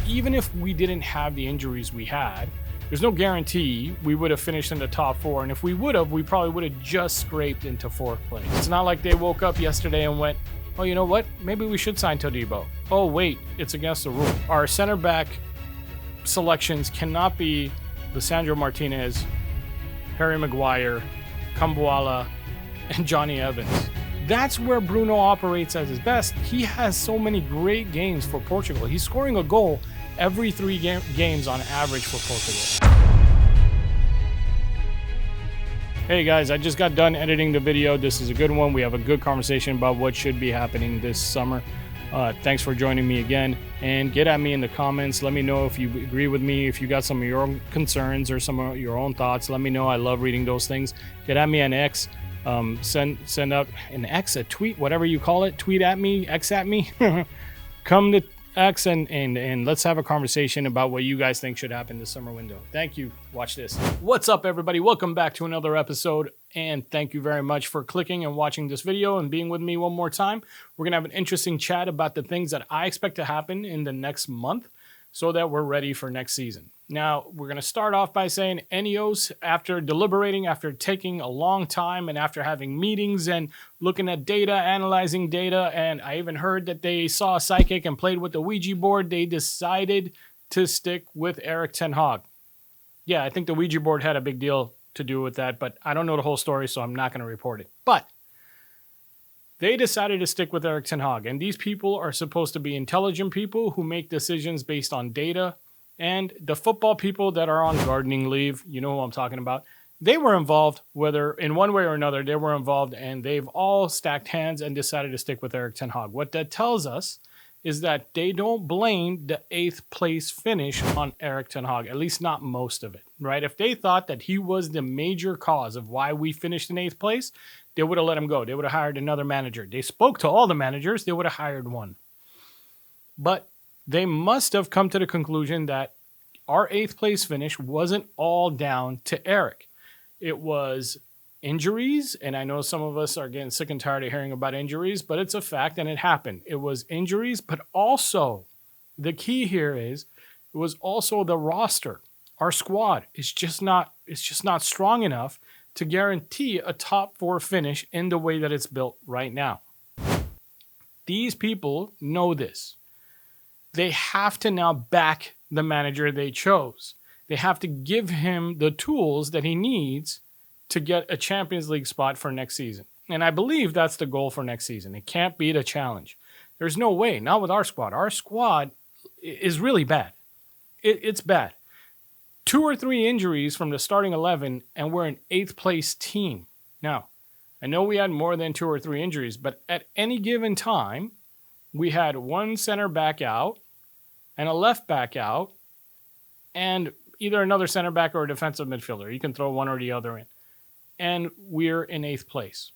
even if we didn't have the injuries we had, there's no guarantee we would have finished in the top 4. And if we would have, we probably would have just scraped into 4th place. It's not like they woke up yesterday and went, oh, you know what? Maybe we should sign Todibo. Oh, wait, it's against the rule. Our center back selections cannot be Lisandro Martinez, Harry Maguire, Kumbuala, and Johnny Evans. That's where Bruno operates at his best. He has so many great games for Portugal. He's scoring a goal every 3 games on average for Portugal. Hey guys, I just got done editing the video. This is a good one. We have a good conversation about what should be happening this summer. Thanks for joining me again, and get at me in the comments. Let me know if you agree with me, if you got some of your own concerns or some of your own thoughts. Let me know. I love reading those things. Get at me on X. Send out an X, a tweet, whatever you call it. Tweet at me, X at me. Come to X and let's have a conversation about what you guys think should happen this summer window. Thank you. Watch this. What's up, everybody? Welcome back to another episode, and thank you very much for clicking and watching this video and being with me one more time. We're gonna have an interesting chat about the things that I expect to happen in the next month so that we're ready for next season. Now, we're going to start off by saying INEOS, after deliberating, after taking a long time, and after having meetings and looking at data, analyzing data, and I even heard that they saw a psychic and played with the Ouija board, they decided to stick with Erik Ten Hag. Yeah, I think the Ouija board had a big deal to do with that, but I don't know the whole story, so I'm not going to report it. But they decided to stick with Erik Ten Hag, and these people are supposed to be intelligent people who make decisions based on data. And the football people that are on gardening leave, you know who I'm talking about, they were involved, whether in one way or another, they were involved, and they've all stacked hands and decided to stick with Erik Ten Hag. What that tells us is that they don't blame the 8th place finish on Erik Ten Hag, at least not most of it, right? If they thought that he was the major cause of why we finished in 8th place, they would have let him go. They would have hired another manager. They spoke to all the managers. They would have hired one. But they must have come to the conclusion that our 8th place finish wasn't all down to Erik. It was injuries, and I know some of us are getting sick and tired of hearing about injuries, but it's a fact and it happened. It was injuries, but also the key here is it was also the roster. Our squad is just not strong enough to guarantee a top 4 finish in the way that it's built right now. These people know this. They have to now back the manager they chose. They have to give him the tools that he needs to get a Champions League spot for next season. And I believe that's the goal for next season. It can't beat a challenge. There's no way, not with our squad. Our squad is really bad. It's bad. 2 or 3 injuries from the starting 11, and we're an 8th place team. Now, I know we had more than 2 or 3 injuries, but at any given time, we had one center back out, and a left back out, and either another center back or a defensive midfielder. You can throw one or the other in. And we're in 8th place.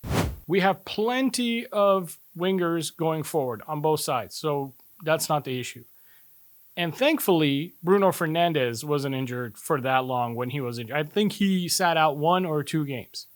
We have plenty of wingers going forward on both sides, so that's not the issue. And thankfully, Bruno Fernandes wasn't injured for that long when he was injured. I think he sat out 1 or 2 games.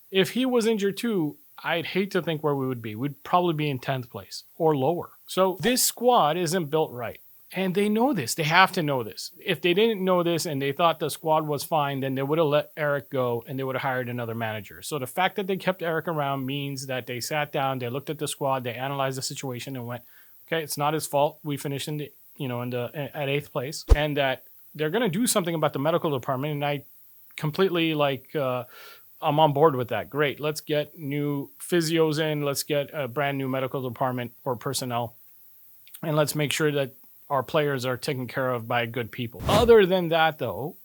If he was injured too, I'd hate to think where we would be. We'd probably be in 10th place or lower. So this squad isn't built right. And they know this. They have to know this. If they didn't know this and they thought the squad was fine, then they would have let Erik go and they would have hired another manager. So the fact that they kept Erik around means that they sat down, they looked at the squad, they analyzed the situation and went, okay, it's not his fault. We finished at 8th place, and that they're going to do something about the medical department. And I completely I'm on board with that. Great. Let's get new physios in. Let's get a brand new medical department or personnel. And let's make sure that our players are taken care of by good people. Other than that, though,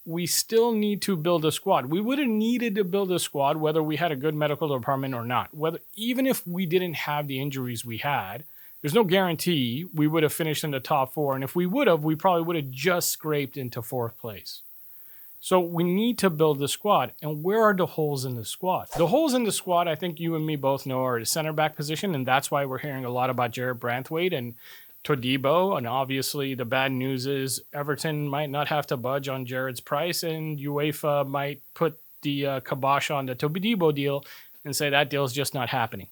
we still need to build a squad. We would have needed to build a squad whether we had a good medical department or not. Even if we didn't have the injuries we had, there's no guarantee we would have finished in the top 4. And if we would have, we probably would have just scraped into 4th place. So we need to build the squad. And where are the holes in the squad? The holes in the squad, I think you and me both know, are the center back position. And that's why we're hearing a lot about Jarrad Branthwaite and Todibo. And obviously the bad news is Everton might not have to budge on Jarrad's price, and UEFA might put the kibosh on the Todibo deal and say that deal's just not happening.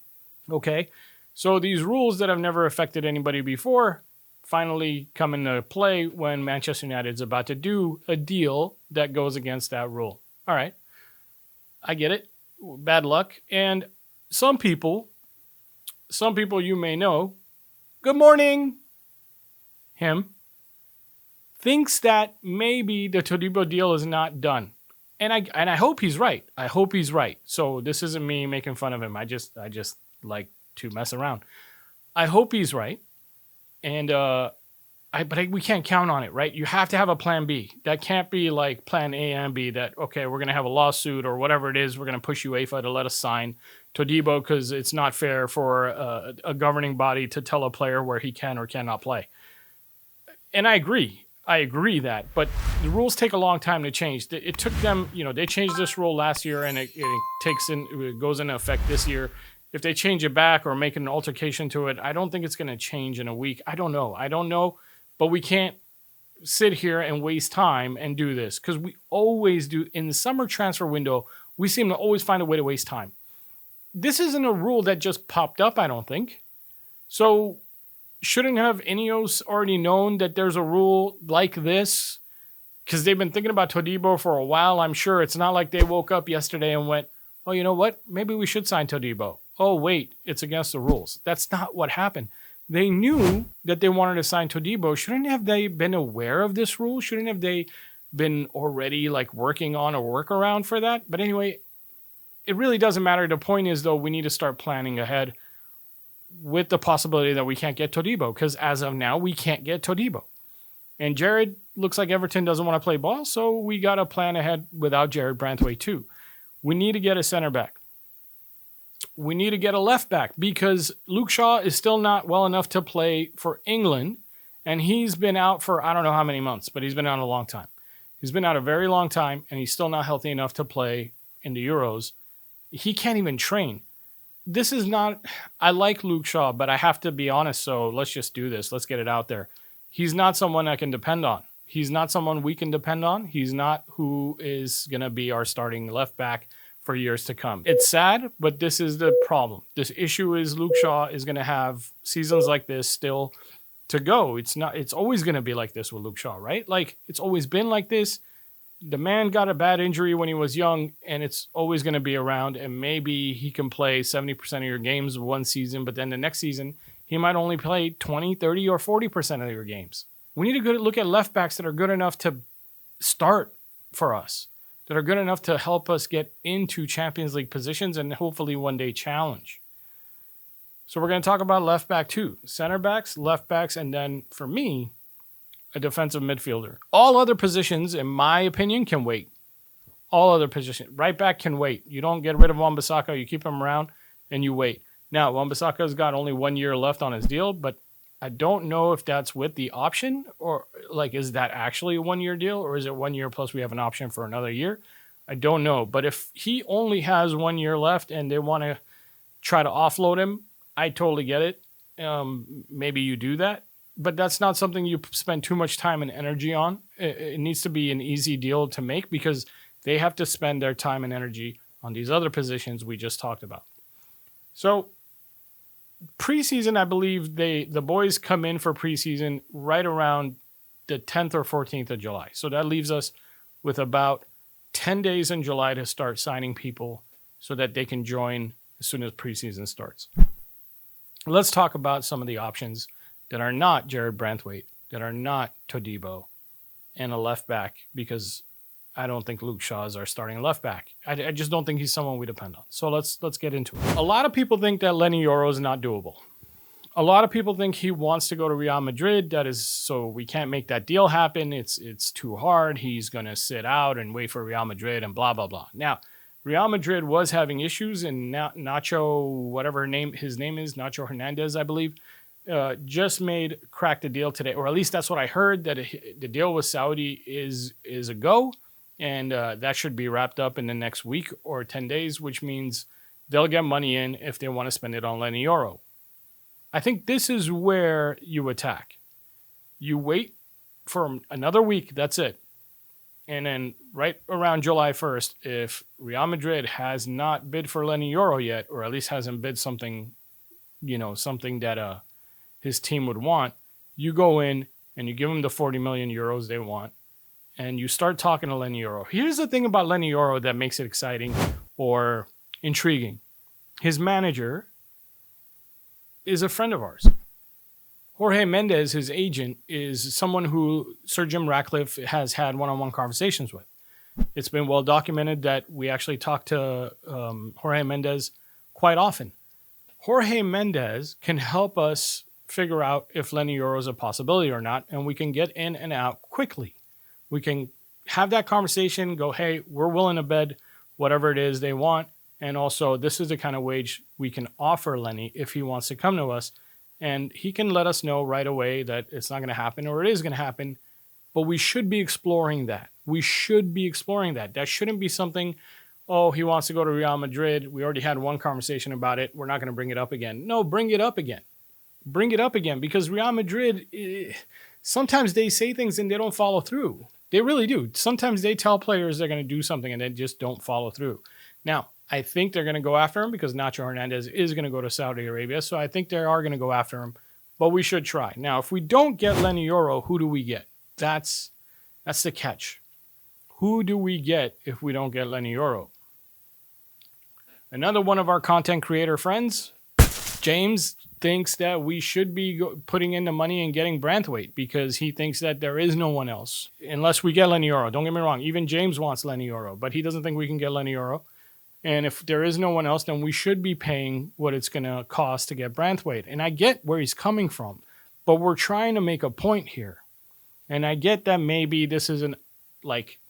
Okay, so these rules that have never affected anybody before, finally come into play when Manchester United is about to do a deal that goes against that rule. All right. I get it. Bad luck. And some people you may know, good morning, him, thinks that maybe the Todibo deal is not done. And I hope he's right. I hope he's right. So this isn't me making fun of him. I just like to mess around. I hope he's right. And we can't count on it, right? You have to have a plan B. That can't be like plan A and B that, okay, we're going to have a lawsuit or whatever it is. We're going to push UEFA to let us sign Todibo because it's not fair for a governing body to tell a player where he can or cannot play. And I agree. But the rules take a long time to change. It took them, they changed this rule last year and it goes into effect this year. If they change it back or make an altercation to it, I don't think it's going to change in a week. I don't know. But we can't sit here and waste time and do this because we always do. In the summer transfer window, we seem to always find a way to waste time. This isn't a rule that just popped up, I don't think. So shouldn't have INEOS already known that there's a rule like this? Because they've been thinking about Todibo for a while, I'm sure. It's not like they woke up yesterday and went, oh, you know what? Maybe we should sign Todibo. Oh, wait, it's against the rules. That's not what happened. They knew that they wanted to sign Todibo. Shouldn't have they been aware of this rule? Shouldn't have they been already working on a workaround for that? But anyway, it really doesn't matter. The point is, though, we need to start planning ahead with the possibility that we can't get Todibo because as of now, we can't get Todibo. And Jarrad looks like Everton doesn't want to play ball, so we got to plan ahead without Jarrad Branthwaite too. We need to get a center back. We need to get a left back because Luke Shaw is still not well enough to play for England, and he's been out for I don't know how many months, but he's been out a long time. He's been out a very long time, and he's still not healthy enough to play in the Euros. He can't even train. This is not – I like Luke Shaw, but I have to be honest, so let's just do this. Let's get it out there. He's not someone I can depend on. He's not someone we can depend on. He's not who is going to be our starting left back for years to come. It's sad, but this is the problem. This issue is Luke Shaw is going to have seasons like this still to go. It's always going to be like this with Luke Shaw, right? It's always been like this. The man got a bad injury when he was young, and it's always going to be around, and maybe he can play 70% of your games one season, but then the next season, he might only play 20, 30, or 40% of your games. We need to look at left backs that are good enough to start for us, that are good enough to help us get into Champions League positions and hopefully one day challenge. So we're going to talk about left back too. Center backs, left backs, and then for me, a defensive midfielder. All other positions, in my opinion, can wait. All other positions. Right back can wait. You don't get rid of Wan-Bissaka. You keep him around and you wait. Now, Wan-Bissaka's got only 1 year left on his deal, but I don't know if that's with the option or is that actually a 1 year deal or is it 1 year plus we have an option for another year? I don't know. But if he only has 1 year left and they want to try to offload him, I totally get it. Maybe you do that. But that's not something you spend too much time and energy on. It needs to be an easy deal to make because they have to spend their time and energy on these other positions we just talked about. So preseason, I believe the boys come in for preseason right around the 10th or 14th of July. So that leaves us with about 10 days in July to start signing people so that they can join as soon as preseason starts. Let's talk about some of the options that are not Jarrad Branthwaite, that are not Todibo, and a left back, because I don't think Luke Shaw is our starting left back. I just don't think he's someone we depend on. So let's get into it. A lot of people think that Leny Yoro is not doable. A lot of people think he wants to go to Real Madrid. That is, so we can't make that deal happen. It's too hard. He's going to sit out and wait for Real Madrid and blah, blah, blah. Now, Real Madrid was having issues, and Nacho, whatever his name is, Nacho Hernandez, I believe, just cracked the deal today, or at least that's what I heard, that the deal with Saudi is a go, and that should be wrapped up in the next week or 10 days, which means they'll get money in if they want to spend it on Leny Yoro. I think this is where you attack. You wait for another week, that's it. And then right around July 1st, if Real Madrid has not bid for Leny Yoro yet, or at least hasn't bid something, something that his team would want, You go in and you give them the 40 million euros they want, and you start talking to Leny Yoro. Here's the thing about Leny Yoro that makes it exciting or intriguing. His manager is a friend of ours. Jorge Mendes, his agent, is someone who Sir Jim Ratcliffe has had one-on-one conversations with. It's been well documented that we actually talk to Jorge Mendes quite often. Jorge Mendes can help us figure out if Leny Yoro is a possibility or not, and we can get in and out quickly. We can have that conversation, go, hey, we're willing to bid whatever it is they want, and also this is the kind of wage we can offer Leny if he wants to come to us, and he can let us know right away that it's not going to happen or it is going to happen, but we should be exploring that. We should be exploring that. That shouldn't be something, oh, he wants to go to Real Madrid. We already had one conversation about it. We're not going to bring it up again. No, bring it up again. Bring it up again, because Real Madrid, sometimes they say things and they don't follow through. They really do. Sometimes they tell players they're going to do something and they just don't follow through. Now, I think they're going to go after him because Nacho Hernandez is going to go to Saudi Arabia. So I think they are going to go after him, but we should try. Now, if we don't get Leny Yoro, who do we get? That's the catch. Who do we get if we don't get Leny Yoro? Another one of our content creator friends, James, thinks that we should be putting in the money and getting Branthwaite because he thinks that there is no one else unless we get Leny Yoro. Don't get me wrong. Even James wants Leny Yoro, but he doesn't think we can get Leny Yoro. And if there is no one else, then we should be paying what it's going to cost to get Branthwaite. And I get where he's coming from, but we're trying to make a point here. And I get that maybe this isn't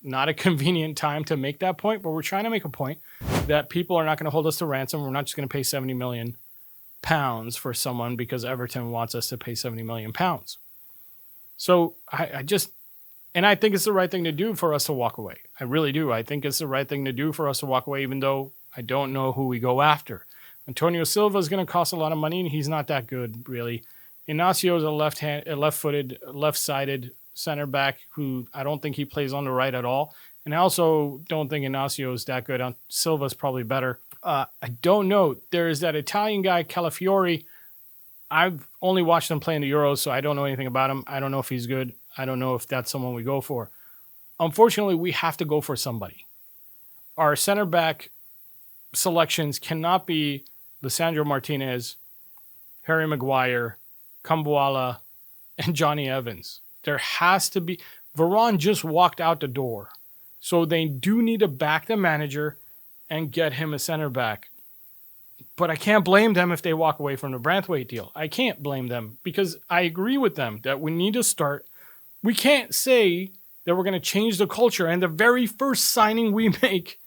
not a convenient time to make that point, but we're trying to make a point that people are not going to hold us to ransom. We're not just going to pay 70 million pounds for someone because Everton wants us to pay 70 million pounds. So I think it's the right thing to do for us to walk away. I really do. I think it's the right thing to do for us to walk away, even though I don't know who we go after. Antonio Silva is going to cost a lot of money, and he's not that good, really. Inacio is a left-footed, left-sided center back who I don't think he plays on the right at all. And I also don't think Inacio is that good. Silva's probably better. I don't know. There is that Italian guy, Calafiori. I've only watched him play in the Euros, so I don't know anything about him. I don't know if he's good. I don't know if that's someone we go for. Unfortunately, we have to go for somebody. Our center back selections cannot be Lisandro Martinez, Harry Maguire, Kumbuala, and Johnny Evans. There has to be. Varane just walked out the door. So they do need to back the manager and get him a center back. But I can't blame them if they walk away from the Branthwaite deal. I can't blame them because I agree with them that we need to start. We can't say that we're going to change the culture and the very first signing we make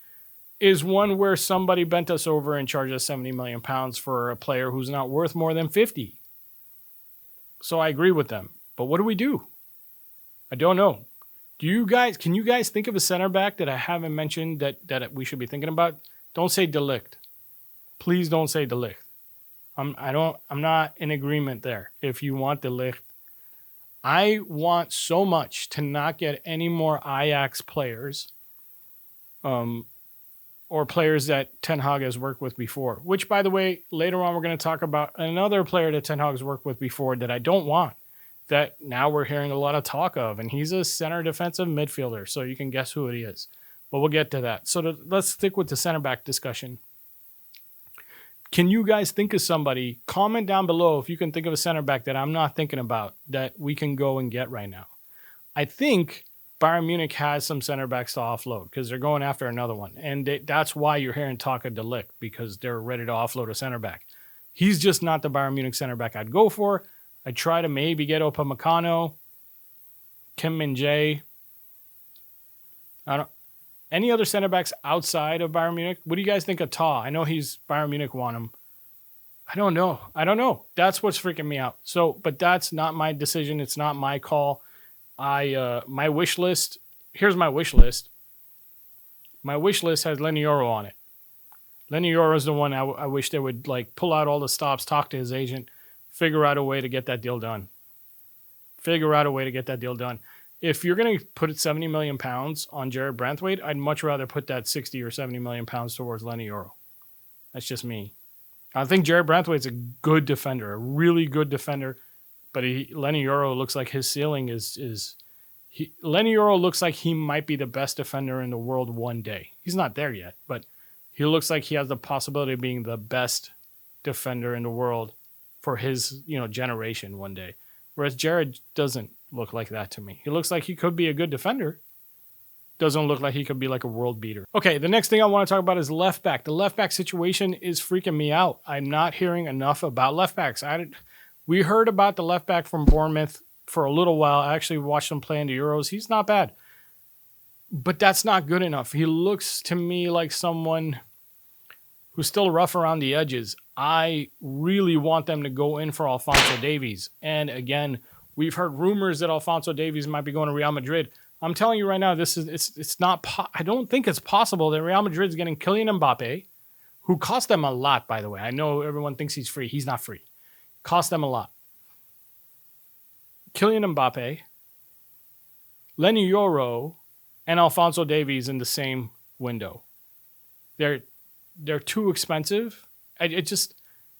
is one where somebody bent us over and charged us 70 million pounds for a player who's not worth more than 50. So I agree with them. But what do we do? I don't know. Can you guys think of a center back that I haven't mentioned that we should be thinking about? Don't say De Ligt. Please don't say De Ligt. I'm not in agreement there. If you want De Ligt, I want so much to not get any more Ajax players, or players that Ten Hag has worked with before. Which, by the way, later on we're going to talk about another player that Ten Hag has worked with before that I don't want. That now we're hearing a lot of talk of, and he's a center defensive midfielder, so you can guess who it is. But we'll get to that. So let's stick with the center back discussion. Can you guys think of somebody? Comment down below if you can think of a center back that I'm not thinking about that we can go and get right now. I think Bayern Munich has some center backs to offload because they're going after another one. And that's why you're hearing talk of De Ligt, because they're ready to offload a center back. He's just not the Bayern Munich center back I'd go for. I'd try to maybe get Upamecano, Kim Min-jae. Any other center backs outside of Bayern Munich? What do you guys think of Ta? I know Bayern Munich want him. I don't know. That's what's freaking me out. So, but that's not my decision. It's not my call. My wish list. Here's my wish list. My wish list has Leny Yoro on it. Leny Yoro is the one I wish they would pull out all the stops, talk to his agent, figure out a way to get that deal done. If you're going to put 70 million pounds on Jarrad Branthwaite, I'd much rather put that 60 or 70 million pounds towards Leny Yoro. That's just me. I think Jarrad Branthwaite's a good defender, a really good defender. But Leny Yoro looks like his ceiling Leny Yoro looks like he might be the best defender in the world one day. He's not there yet, but he looks like he has the possibility of being the best defender in the world for his, generation one day. Whereas Jarrad doesn't look like that to me. He looks like he could be a good defender. Doesn't look like he could be like a world beater. Okay, the next thing I want to talk about is left back. The left back situation is freaking me out. I'm not hearing enough about left backs. We heard about the left back from Bournemouth for a little while. I actually watched him play in the Euros. He's not bad. But that's not good enough. He looks to me like someone who's still rough around the edges. I really want them to go in for Alphonso Davies. And again, we've heard rumors that Alphonso Davies might be going to Real Madrid. I'm telling you right now, it's not. I don't think it's possible that Real Madrid's getting Kylian Mbappe, who cost them a lot, by the way. I know everyone thinks he's free. He's not free. Cost them a lot. Kylian Mbappe, Leny Yoro, and Alphonso Davies in the same window. They're too expensive.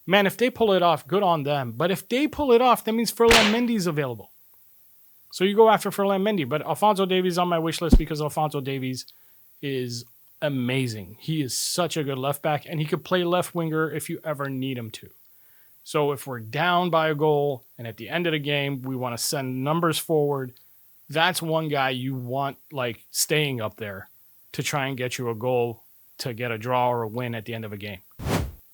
Man, if they pull it off, good on them. But if they pull it off, that means Ferland Mendy's available. So you go after Ferland Mendy. But Alphonso Davies on my wish list because Alphonso Davies is amazing. He is such a good left back, and he could play left winger if you ever need him to. So if we're down by a goal, and at the end of the game, we want to send numbers forward, that's one guy you want staying up there to try and get you a goal to get a draw or a win at the end of a game.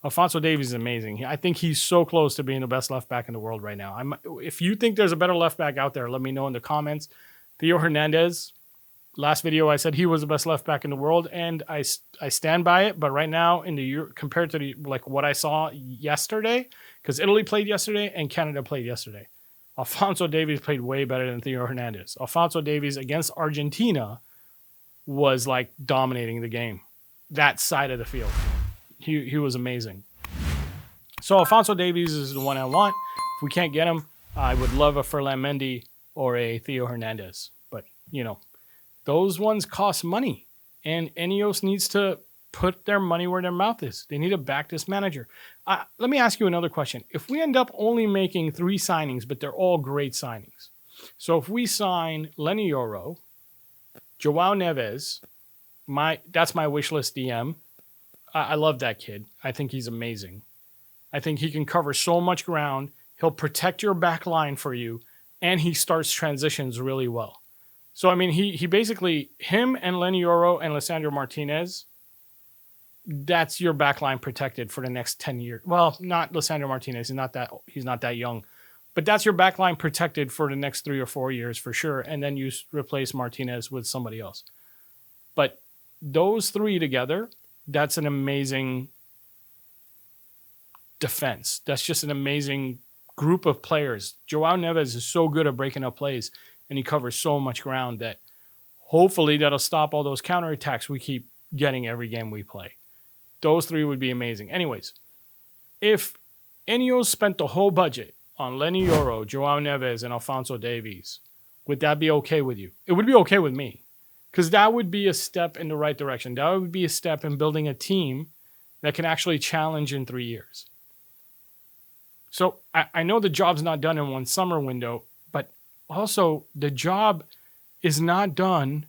Alphonso Davies is amazing. I think he's so close to being the best left back in the world right now. If you think there's a better left back out there, let me know in the comments. Theo Hernandez, last video I said he was the best left back in the world, and I stand by it. But right now, compared to what I saw yesterday, because Italy played yesterday and Canada played yesterday, Alphonso Davies played way better than Theo Hernandez. Alphonso Davies against Argentina was dominating the game, that side of the field. He was amazing. So Alphonso Davies is the one I want. If we can't get him, I would love a Ferland Mendy or a Theo Hernandez. But, those ones cost money. And INEOS needs to put their money where their mouth is. They need to back this manager. Let me ask you another question. If we end up only making 3 signings, but they're all great signings. So if we sign Leny Yoro, Joao Neves, that's my wish list DM. I love that kid. I think he's amazing. I think he can cover so much ground. He'll protect your back line for you, and he starts transitions really well. So, he basically, him and Leny Yoro and Lisandro Martinez, that's your back line protected for the next 10 years. Well, not Lisandro Martinez. He's not that young. But that's your back line protected for the next 3 or 4 years for sure, and then you replace Martinez with somebody else. But those 3 together, that's an amazing defense. That's just an amazing group of players. Joao Neves is so good at breaking up plays, and he covers so much ground that hopefully that'll stop all those counterattacks we keep getting every game we play. Those 3 would be amazing. Anyways, if INEOS spent the whole budget on Leny Yoro, Joao Neves, and Alphonso Davies, would that be okay with you? It would be okay with me. Because that would be a step in the right direction. That would be a step in building a team that can actually challenge in 3 years. So I know the job's not done in one summer window, but also the job is not done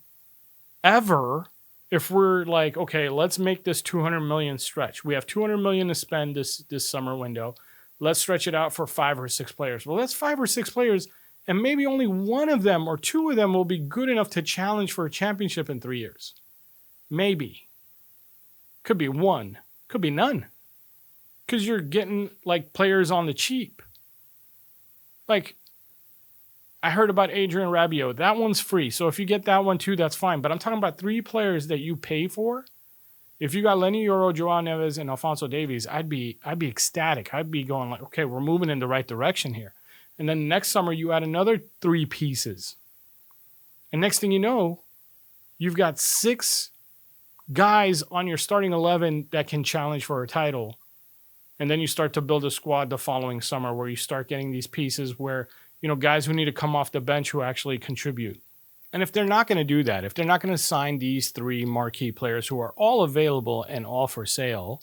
ever if we're okay, let's make this 200 million stretch. We have 200 million to spend this summer window. Let's stretch it out for 5 or 6 players. Well, that's 5 or 6 players, and maybe only one of them or 2 of them will be good enough to challenge for a championship in 3 years. Maybe. Could be 1. Could be none. Because you're getting players on the cheap. I heard about Adrian Rabiot. That one's free. So if you get that one too, that's fine. But I'm talking about 3 players that you pay for. If you got Leny Yoro, Joao Neves, and Alphonso Davies, I'd be ecstatic. I'd be going okay, we're moving in the right direction here. And then next summer, you add another 3 pieces. And next thing you know, you've got 6 guys on your starting 11 that can challenge for a title. And then you start to build a squad the following summer where you start getting these pieces where, guys who need to come off the bench who actually contribute. And if they're not going to do that, if they're not going to sign these 3 marquee players who are all available and all for sale,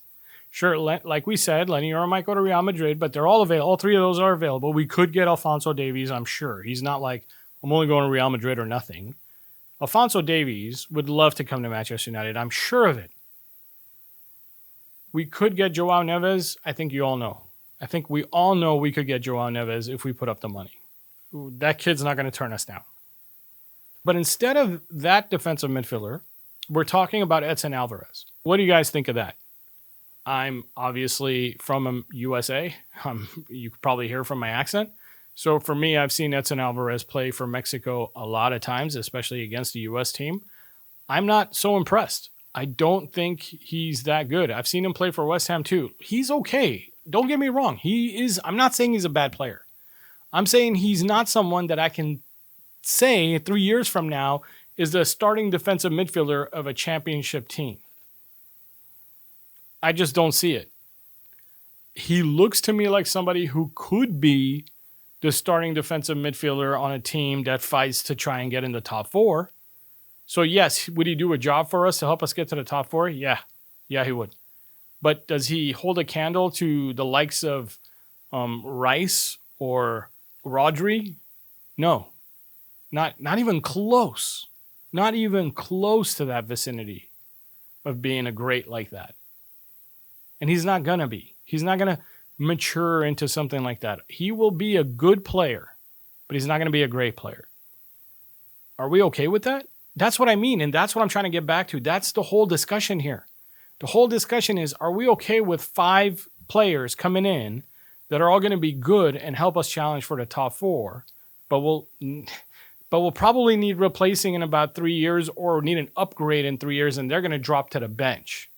Sure, like we said, Leny Yoro might go to Real Madrid, but they're all available. All three of those are available. We could get Alphonso Davies, I'm sure. He's not like, I'm only going to Real Madrid or nothing. Alphonso Davies would love to come to Manchester United. I'm sure of it. We could get Joao Neves. I think you all know. I think we all know we could get Joao Neves if we put up the money. That kid's not going to turn us down. But instead of that defensive midfielder, we're talking about Edson Alvarez. What do you guys think of that? I'm obviously from USA. You could probably hear from my accent. So for me, I've seen Edson Alvarez play for Mexico a lot of times, especially against the U.S. team. I'm not so impressed. I don't think he's that good. I've seen him play for West Ham too. He's okay. Don't get me wrong. I'm not saying he's a bad player. I'm saying he's not someone that I can say 3 years from now is the starting defensive midfielder of a championship team. I just don't see it. He looks to me like somebody who could be the starting defensive midfielder on a team that fights to try and get in the top four. So yes, would he do a job for us to help us get to the top four? Yeah, he would. But does he hold a candle to the likes of Rice or Rodri? No, not even close. Not even close to that vicinity of being a great like that. And he's not going to be. He's not going to mature into something like that. He will be a good player, but he's not going to be a great player. Are we okay with that? That's what I mean, and that's what I'm trying to get back to. That's the whole discussion here. The whole discussion is, are we okay with 5 players coming in that are all going to be good and help us challenge for the top 4, but we'll probably need replacing in about 3 years or need an upgrade in 3 years, and they're going to drop to the bench.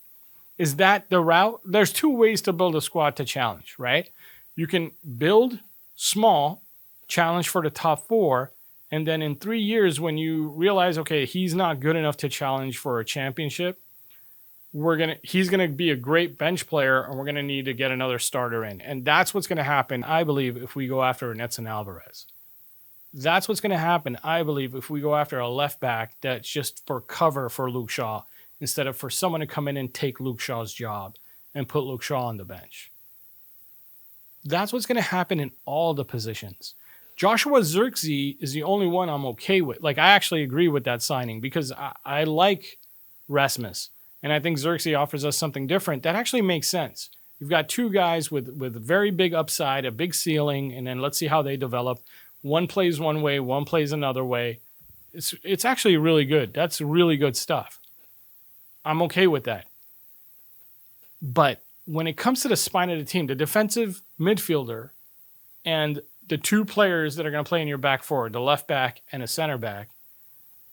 Is that the route? There's 2 ways to build a squad to challenge, right? You can build small, challenge for the top 4, and then in 3 years, when you realize, okay, he's not good enough to challenge for a championship, he's gonna be a great bench player, and we're gonna need to get another starter in. And that's what's gonna happen, I believe, if we go after an Edson Alvarez. That's what's gonna happen, I believe, if we go after a left back that's just for cover for Luke Shaw, instead of for someone to come in and take Luke Shaw's job and put Luke Shaw on the bench. That's what's gonna happen in all the positions. Joshua Zirkzee is the only one I'm okay with. Like, I actually agree with that signing because I like Rasmus. And I think Zirkzee offers us something different. That actually makes sense. You've got 2 guys with very big upside, a big ceiling, and then let's see how they develop. One plays one way, one plays another way. It's actually really good. That's really good stuff. I'm okay with that. But when it comes to the spine of the team, the defensive midfielder and the 2 players that are going to play in your back four, the left back and a center back,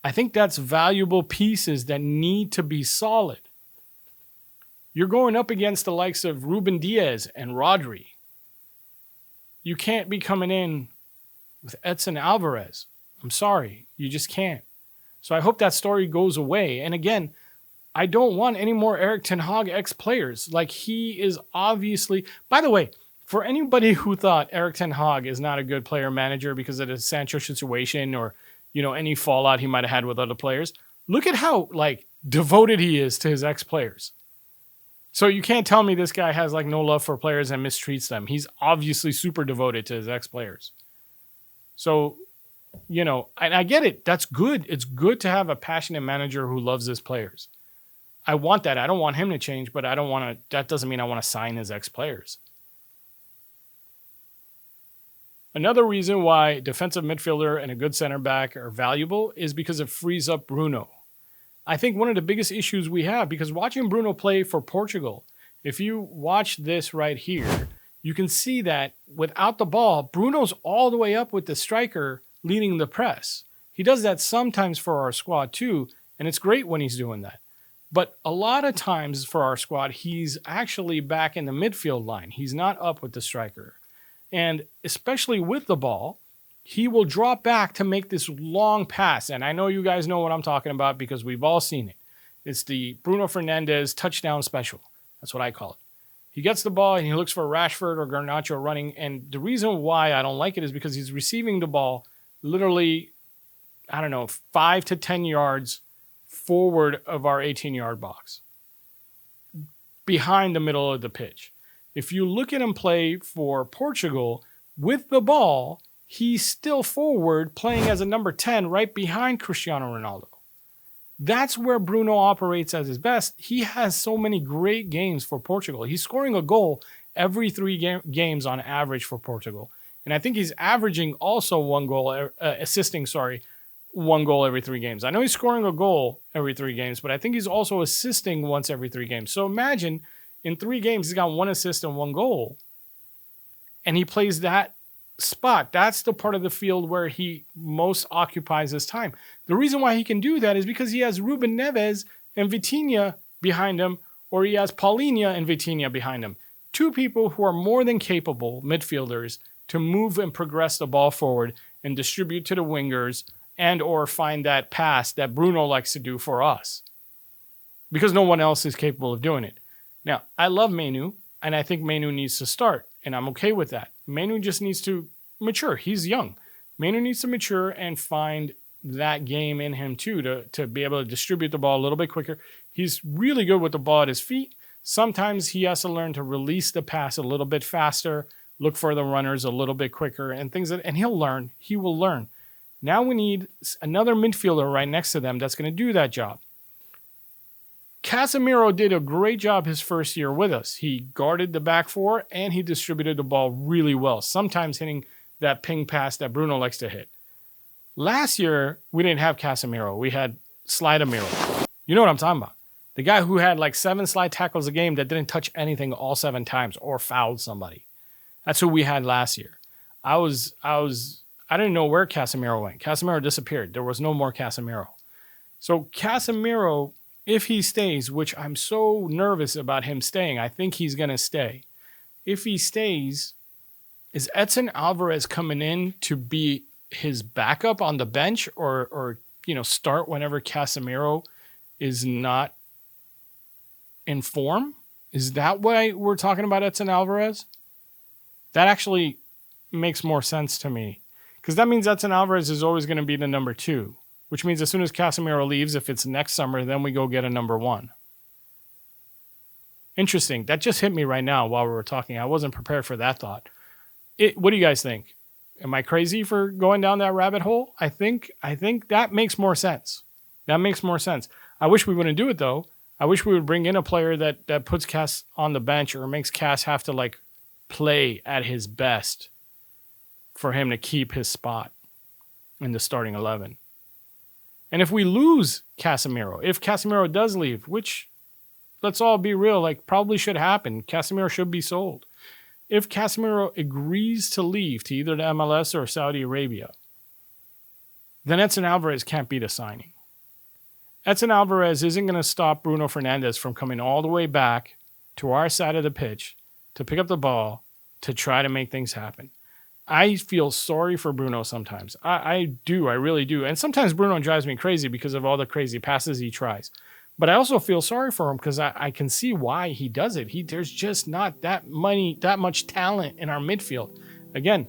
I think that's valuable pieces that need to be solid. You're going up against the likes of Ruben Diaz and Rodri. You can't be coming in with Edson Alvarez. I'm sorry, you just can't. So I hope that story goes away. And again, I don't want any more Erik Ten Hag ex-players. Like, he is obviously... By the way, for anybody who thought Erik Ten Hag is not a good player manager because of the Sancho situation or, any fallout he might have had with other players, look at how, devoted he is to his ex-players. So you can't tell me this guy has, no love for players and mistreats them. He's obviously super devoted to his ex-players. So, and I get it. That's good. It's good to have a passionate manager who loves his players. I want that. I don't want him to change, but that doesn't mean I want to sign his ex-players. Another reason why defensive midfielder and a good center back are valuable is because it frees up Bruno. I think one of the biggest issues we have, because watching Bruno play for Portugal, if you watch this right here, you can see that without the ball, Bruno's all the way up with the striker leading the press. He does that sometimes for our squad too, and it's great when he's doing that. But a lot of times for our squad, he's actually back in the midfield line. He's not up with the striker. And especially with the ball, he will drop back to make this long pass. And I know you guys know what I'm talking about because we've all seen it. It's the Bruno Fernandes touchdown special. That's what I call it. He gets the ball and he looks for Rashford or Garnacho running. And the reason why I don't like it is because he's receiving the ball literally, 5 to 10 yards forward of our 18-yard box. behind the middle of the pitch. If you look at him play for Portugal, with the ball, he's still forward playing as a number 10 right behind Cristiano Ronaldo. That's where Bruno operates at his best. He has so many great games for Portugal. He's scoring a goal every 3 games on average for Portugal. And I think he's averaging also assisting 1 goal every 3 games. I know he's scoring a goal every 3 games, but I think he's also assisting once every 3 games. So imagine in 3 games, he's got 1 assist and 1 goal. And he plays that spot. That's the part of the field where he most occupies his time. The reason why he can do that is because he has Ruben Neves and Vitinha behind him, or he has Paulinho and Vitinha behind him. 2 people who are more than capable midfielders to move and progress the ball forward and distribute to the wingers and or find that pass that Bruno likes to do for us. Because no one else is capable of doing it. Now, I love Menu, and I think Menu needs to start, and I'm okay with that. Menu just needs to mature. He's young. Menu needs to mature and find that game in him too to be able to distribute the ball a little bit quicker. He's really good with the ball at his feet. Sometimes he has to learn to release the pass a little bit faster, look for the runners a little bit quicker, and and he'll learn. He will learn. Now we need another midfielder right next to them that's going to do that job. Casemiro did a great job his first year with us. He guarded the back 4 and he distributed the ball really well, sometimes hitting that ping pass that Bruno likes to hit. Last year, we didn't have Casemiro. We had Slidamiro. You know what I'm talking about. The guy who had like 7 slide tackles a game that didn't touch anything all 7 times or fouled somebody. That's who we had last year. I didn't know where Casemiro went. Casemiro disappeared. There was no more Casemiro. So Casemiro, if he stays, which I'm so nervous about him staying, I think he's going to stay. If he stays, is Edson Alvarez coming in to be his backup on the bench or start whenever Casemiro is not in form? Is that why we're talking about Edson Alvarez? That actually makes more sense to me. Because that means Edson Alvarez is always going to be the number 2. Which means as soon as Casemiro leaves, if it's next summer, then we go get a number 1. Interesting. That just hit me right now while we were talking. I wasn't prepared for that thought. What do you guys think? Am I crazy for going down that rabbit hole? I think that makes more sense. That makes more sense. I wish we wouldn't do it, though. I wish we would bring in a player that puts Cass on the bench or makes Cass have to play at his best for him to keep his spot in the starting 11. And if we lose Casemiro, if Casemiro does leave, which, let's all be real, probably should happen. Casemiro should be sold. If Casemiro agrees to leave to either the MLS or Saudi Arabia, then Edson Alvarez can't be the signing. Edson Alvarez isn't going to stop Bruno Fernandes from coming all the way back to our side of the pitch to pick up the ball to try to make things happen. I feel sorry for Bruno sometimes. I do. I really do. And sometimes Bruno drives me crazy because of all the crazy passes he tries. But I also feel sorry for him because I can see why he does it. There's just not that much talent in our midfield. Again,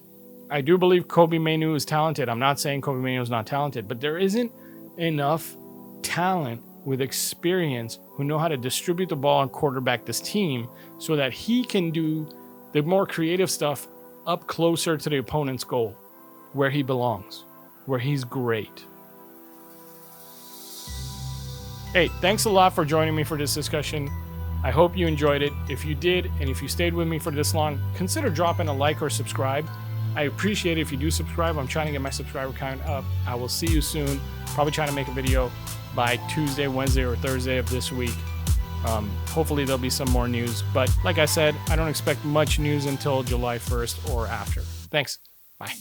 I do believe Kobbie Mainoo is talented. I'm not saying Kobbie Mainoo is not talented, but there isn't enough talent with experience who know how to distribute the ball and quarterback this team so that he can do the more creative stuff up closer to the opponent's goal, where he belongs, where he's great. Hey, thanks a lot for joining me for this discussion. I hope you enjoyed it. If you did, and if you stayed with me for this long, consider dropping a like or subscribe. I appreciate it if you do subscribe. I'm trying to get my subscriber count up. I will see you soon. Probably trying to make a video by Tuesday, Wednesday, or Thursday of this week. Hopefully there'll be some more news. But like I said, I don't expect much news until July 1st or after. Thanks. Bye.